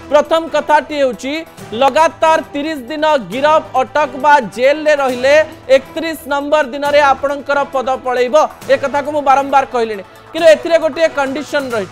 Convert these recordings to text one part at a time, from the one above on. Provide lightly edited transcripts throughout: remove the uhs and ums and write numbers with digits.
प्रथम कथाटी होची लगातार 30 दिन गिरफ अटक बा जेल ले रहिले 31 नंबर दिन रे आपणकर पद पळैबो ए कथा को मु बारंबार कहलिनी कि एथिरे गोटे कंडीशन रही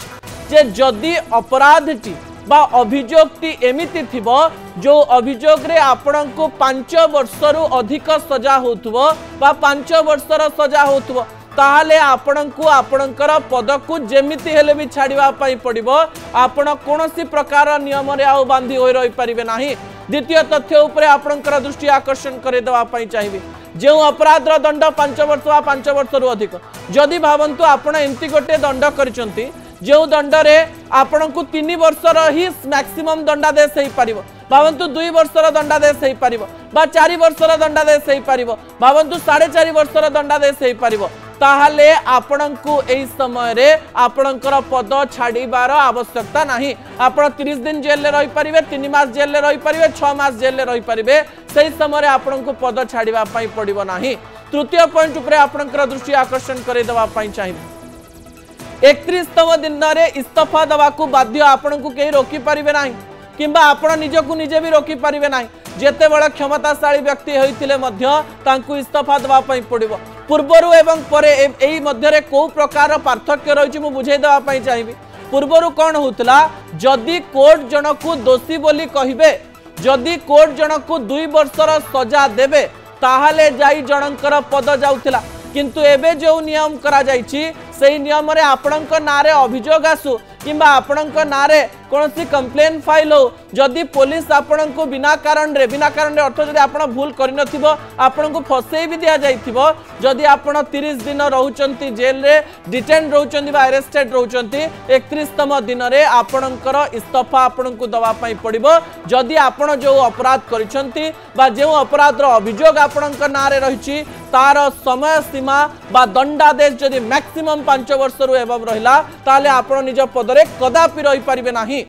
जे जदि अपराधटी बा अभियोगटी एमिति थिबो जो अभियोग रे आपण को 5 वर्षरु अधिक सजा होथबो बा 5 वर्षर सजा होथबो ताहले आपणको आपणकर पद को जेमिति हेले भी छाड़िबा पई पड़िबो आपण कोनोसी प्रकार नियम रे आ बांधी होई रही परिबे नाही। द्वितीय तथ्य उपरे आपणकर दृष्टि आकर्षण करे देवा पई चाहिबे जो अपराध दंड 5 वर्ष वा 5 वर्षरु अधिक जदि भावंतु आपण एंती गोटे दंड करिसंती जो दंड रे आपण को 3 वर्षर ही मैक्सिमम दंडादेश हो पार भावंतु 2 वर्षर दंडादेश हो पार बा 4 वर्षर दंडादेश हो पार भावंतु 4.5 वर्षर दंडादेश हो पार ताहले आपण को एई समय रे आपणकर पद छाड़ीबार आवश्यकता नहीं। आपण 30 दिन जेल ले रही पारिबे 3 मास जेल ले रही पारिबे 6 मास जेल ले रही पारिबे सही समय आपण को पद छाड़ीबा पई पड़िबो नाही। तृतीय पॉइंट उपरे आपणकर दृष्टि आकर्षण करे देवा पई चाहिए 31तम दिन रे इस्तीफा दवा को बाध्य आपण को केही रोकी पारिबे नाही किंबा आपण निजकु निजे भी रोकी पारिबे नाही। जेते बड़ क्षमताशाली व्यक्ति होइतिले मध्य तांकु इस्तीफा दवा पई पड़िबो पूर्वरु एवं परे एई मध्य रे को प्रकार पार्थक्य रहिछि मु बुझाई दवा पई चाहिबी। पूर्वरु कोन होतला जदि कोर्ट जनकु दोषी बोली कहिबे जदि कोर्ट जनकु 2 वर्षर सजा देबे ताहाले जाई जनकर पद जाउथिला किंतु एबे जो नियम करा जाइछि सेही नियम रे आपणक नारे अभियोग आसु किंबा आपणक नारे कोनोसी कंप्लेन फाइल हो जदि पुलिस आपन को बिना कारण रे अर्थ जदि आपन भूल करि नथिबो आपन को फसेई भी दिया जाइथिबो जदि आपन 30 दिन रहउचंती जेल रे डिटेन रहउचंती बा अरेस्टेड रहउचंती 31तम दिन रे आपनकर इस्तीफा आपन को दवा पई पड़िबो जदि आपन जो अपराध करिसंती बा जो अपराध रो अभियोग आपनकर नारे रहिछि तार समय सीमा बा दंडादेश जदि मैक्सिमम 5 वर्ष रु एवं रहिला ताले आपन निज पदरे कदापि रहि परिबे नाही।